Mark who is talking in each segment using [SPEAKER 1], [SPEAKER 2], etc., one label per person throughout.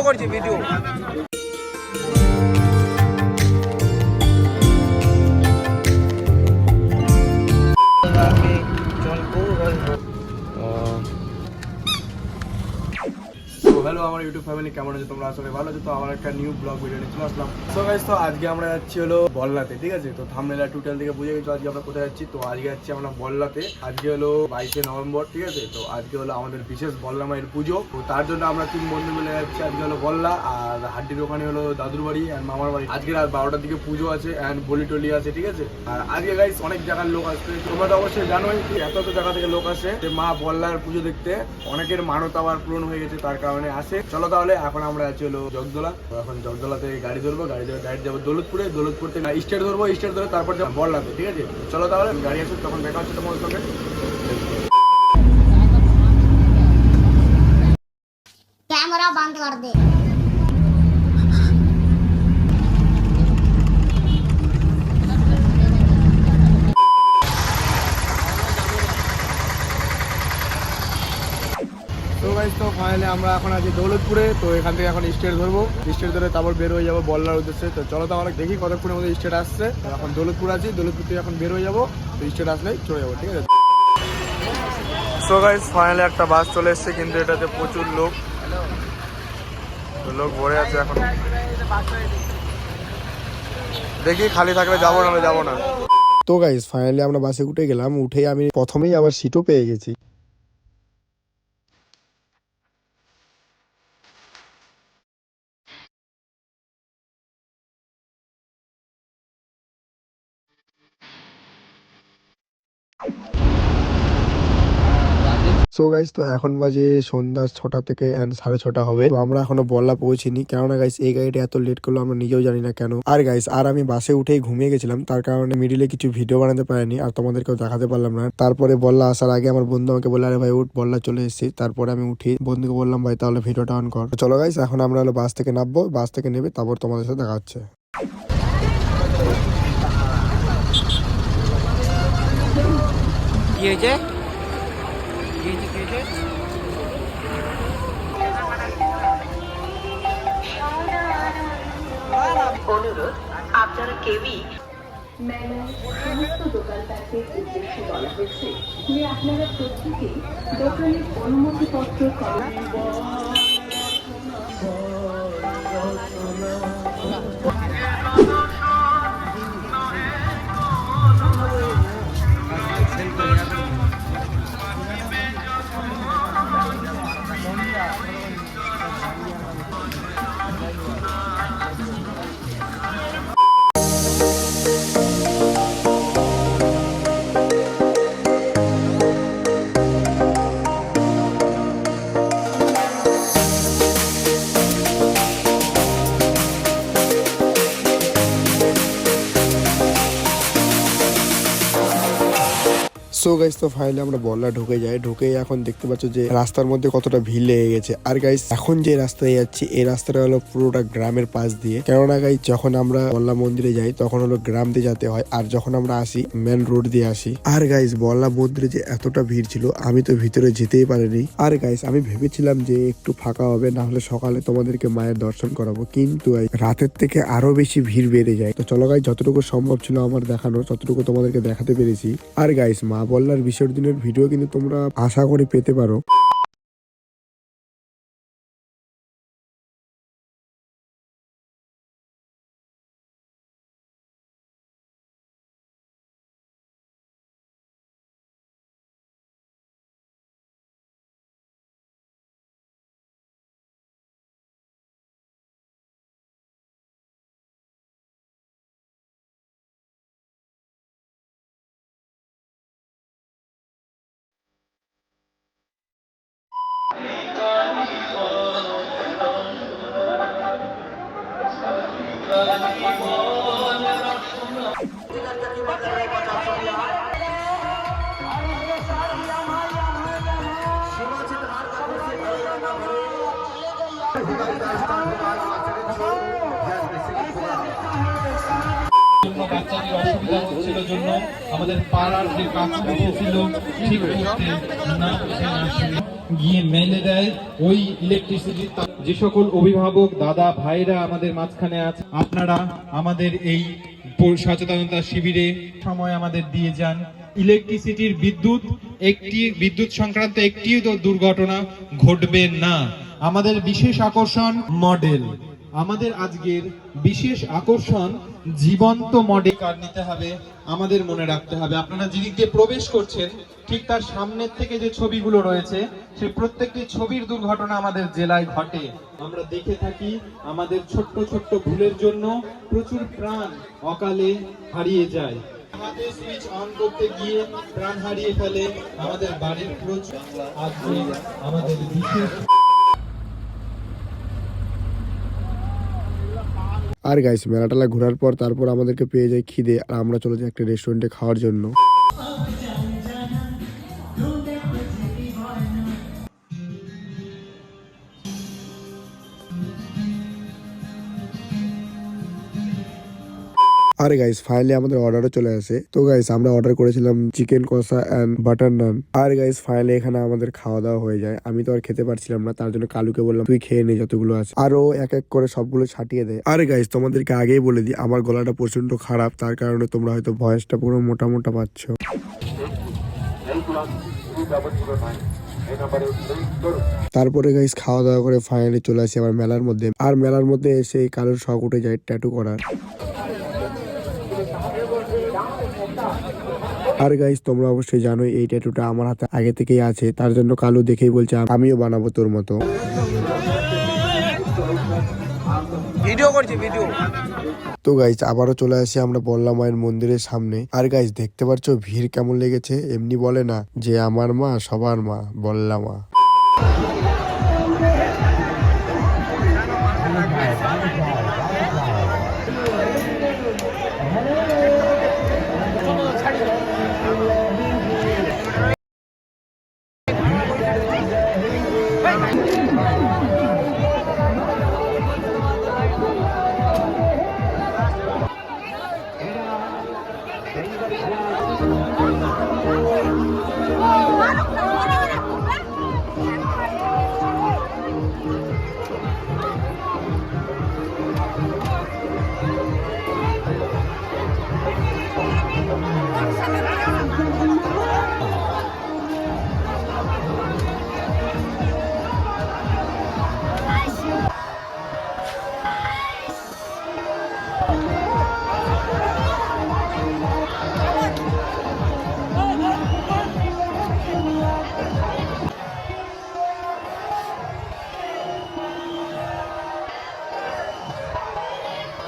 [SPEAKER 1] করছি video. Hello আমার YouTube family, কেমন আছে তোমরা? আসলে ভালো আছো? তো আমার একটা নিউ ব্লগ ভিডিও নিয়ে চলে আসলাম। সো গাইস, তো আজকে আমরা যাচ্ছি হলো বল্লাতে, ঠিক আছে? তো থাম্বনেল টোটাল থেকে বুঝে গেছো আজকে আমরা কোথায় যাচ্ছি। তো আজকে যাচ্ছি আমরা বল্লাতে। আজকে হলো 22শে নভেম্বর, ঠিক আছে? তো আজকে হলো আমাদের বিশেষ বল্লা মায়ের পুজো। তো তার জন্য আমরা 3 বন্ধু মিলে যাচ্ছি। আজকে হলো বল্লা, আর হাড্ডির ওখানে হলো দাদুর বাড়ি আর মামার বাড়ি। আজকে রাত 12টার দিকে পুজো আছে অ্যান্ড বলি টলি আছে, ঠিক আছে? আর আজকে গাইস অনেক জায়গার লোক আসছে। তোমরা তো অবশ্যই জানোই এত জায়গা থেকে লোক আসে যে মা বল্লার পুজো দেখতে। অনেকের মানত আবার পূরণ হয়ে গেছে, তার কারণে আসে। চলো তাহলে এখন আমরা আছি হলো জগদলা। তো এখন জগদলা থেকে গাড়ি ধরবো, গাড়ি ধরে ডাইরেক্ট যাবো দৌলতপুরে। দৌলতপুর থেকে স্টেট ধরবো, স্টেট ধরে তারপর যাবো বল্লাতে, ঠিক আছে? চলো তাহলে গাড়ি আসুক, তখন দেখা হচ্ছে তোমার সঙ্গে।
[SPEAKER 2] कैमरा बंद कर दे।
[SPEAKER 1] তো গাইস, তো ফাইনালি আমরা এখন আছি দৌলতপুরে। তো এখান থেকে এখন স্টেট ধরবো, স্টেট ধরে তারপর বের হয়ে যাবো বল্লার উদ্দেশ্যে। তো চলো তো আমরা দেখি কতক্ষণের মধ্যে স্টেট আসছে। এখন দৌলতপুর আছি, দৌলতপুর থেকে এখন বের হয়ে যাবো। তো স্টেট আসলেই চলে যাবো, ঠিক আছে? সো গাইস, ফাইনালি একটা বাস চলে এসছে, কিন্তু এটাতে প্রচুর লোক ভরে আছে। এখন দেখি খালি থাকলে যাবো, নাহলে যাবো না।
[SPEAKER 3] তো গাইস ফাইনালি আমরা বাসে উঠে গেলাম। উঠেই আমি প্রথমেই আবার সিটও পেয়ে গেছি। সো গাইস, তো এখন বাজে সন্ধ্যা 6টা থেকে 6:30 হবে। তো আমরা এখনো বল্লা পৌঁছিনি, কেননা গাইস এই গাড়িটা এত লেট করলো আমরা নিজেও জানি না কেন। আর গাইস আর আমি বাসে উঠেই ঘুমিয়ে গেছিলাম, তার কারণে মিডিলে কিছু ভিডিও বানাতে পারিনি আর তোমাদেরকেও দেখাতে পারলাম না। তারপরে বল্লা আসার আগে আমার বন্ধু আমাকে বললো, আরে ভাই উঠ, বল্লা চলে এসেছি। তারপরে আমি উঠি, বন্ধুকে বললাম ভাই তাহলে ভিডিওটা অন কর। চলো গাইস, এখন আমরা হলো বাস থেকে নামবো, বাস থেকে নেবে তারপর তোমাদের সাথে দেখা হচ্ছে।
[SPEAKER 1] কি হয়েছে?
[SPEAKER 4] অনুরোধ, আপনারা কেউই সমস্ত দোকানদারদের উদ্দেশ্যে বলা হয়েছে যে আপনারা প্রত্যেকেই দোকানের অনুমতিপত্র
[SPEAKER 3] সো গাইস, তো ফাইনালি আমরা বল্লা ঢুকে যাই। ঢুকে এখন দেখতে পাচ্ছ যে রাস্তার মধ্যে কতটা ভিড় লেগে গেছে। আর গাইস এখন যে রাস্তায় যাচ্ছি এই রাস্তাটা হলো পুরোটা গ্রামের পাশ দিয়ে। কেননা গাইস যখন আমরা বল্লা মন্দিরে যাই তখন হলো গ্রাম দিয়ে যেতে হয়, আর যখন আমরা আসি মেন রোড দিয়ে আসি। আর গাইস বল্লা মন্দিরে যে এতটা ভিড় ছিল আমি তো ভিতরে যেতেই পারিনি। আর গাইস আমি ভেবেছিলাম যে একটু ফাঁকা হবে, না হলে সকালে তোমাদেরকে মায়ের দর্শন করাবো, কিন্তু রাতের থেকে আরো বেশি ভিড় বেড়ে যায়। তো চলো গাইস, যতটুকু সম্ভব ছিল আমার দেখানো ততটুকু তোমাদেরকে দেখাতে পেরেছি। আর গাইস মা বল্লার বিসর্জনের ভিডিও কিন্তু তোমরা আশা করি পেতে পারো।
[SPEAKER 5] বাচ্চাদের অসুবিধা অসুবিধা হচ্ছিল জন্য আমাদের পাড়ার যে কাজগুলো ছিল ঠিক করতে না গিয়ে মেলে দেয় ওই ইলেকট্রিসিটি। যে সকল অভিভাবক দাদা ভাইরা আমাদের মাঝখানে আছে, আপনারা আমাদের এই সচেতনতা শিবিরে সময় আমাদের দিয়ে যান। ইলেকট্রিসিটির বিদ্যুৎ সংক্রান্ত একটিও দুর্ঘটনা ঘটবে না। আমাদের বিশেষ আকর্ষণ মডেল, আমাদের আজকের বিশেষ আকর্ষণ জীবন্ত মডেল কার্ড নিতে হবে। আমাদের মনে রাখতে হবে আপনারা যেদিক দিয়ে প্রবেশ করছেন ঠিক তার সামনের থেকে যে ছবিগুলো রয়েছে সেই প্রত্যেকটি ছবির দুর্ঘটনা আমাদের জেলায় ঘটে। আমরা দেখে থাকি আমাদের ছোট্ট ছোট্ট ভুলের জন্য প্রচুর প্রাণ অকালে হারিয়ে যায়। আমাদের সুইচ অন করতে গিয়ে প্রাণ হারিয়ে ফেলে আমাদের বাড়ির প্রচুর। আজকে আমাদের বিশেষ
[SPEAKER 3] আর গাইস মেলাটালা ঘোরার পর তারপর আমাদেরকে পেয়ে যায় খিদে, আর আমরা চলে যাই একটা রেস্টুরেন্টে খাওয়ার জন্য। আর গাইস ফাইনালি আমাদের অর্ডারও চলে আসে। তো গাইস আমরা অর্ডার করেছিলাম চিকেন কষা এন্ড বাটার নান। আর গাইস ফাইনালি এখানে আমাদের খাওয়া দাওয়া হয়ে যায়। আমি তো আর খেতে পারছিলাম না, তার জন্য কালুকে বললাম তুই খেয়ে নে যতগুলো আছে। আরো এক এক করে সবগুলো ছাটিয়ে দেয়। আর গাইস তোমাদেরকে আগেই বলে দিই আমার গলাটা প্রচন্ড খারাপ, তার কারণে তোমরা হয়তো ভয়েসটা পুরো মোটা মোটা পাচ্ছ। তারপরে গাইস খাওয়া দাওয়া করে ফাইনালি চলে আসি আবার মেলার মধ্যে। আর মেলার মধ্যে এসে কালুর শখ উঠে যায় ট্যাটু করার। আর গাইস তোমরা অবশ্যই জানোই এই ট্যাটুটা আমার হাতে আগে থেকেই আছে, তার জন্য কালু দেখেই বলছে আমিও বানাবো তোর মতো। তো গাইস আবারও চলে আসি আমরা বল্লা মায়ের মন্দিরের সামনে। আর গাইস দেখতে পাচ্ছ ভিড় কেমন লেগেছে। এমনি বলে না যে আমার মা সবার মা, বল্লা মা।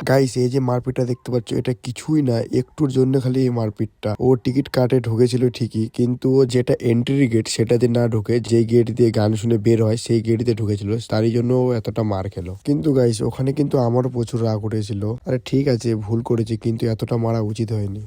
[SPEAKER 3] গাইস এই যে মারপিটটা দেখতে পাচ্ছ এটা কিছুই না, একটুর জন্য খালি এই মারপিটটা। ও টিকিট কাটে ঢুকেছিল ঠিকই, কিন্তু ও যেটা এন্ট্রি গেট সেটাতে না ঢুকে যে গেট দিয়ে গান শুনে বের হয় সেই গেট দিয়ে ঢুকেছিল, তারই জন্য ও এতটা মার খেলো। কিন্তু গাইস ওখানে কিন্তু আমারও প্রচুর রাগ উঠেছিল। আরে ঠিক আছে ভুল করেছি, কিন্তু এতটা মারা উচিত হয়নি।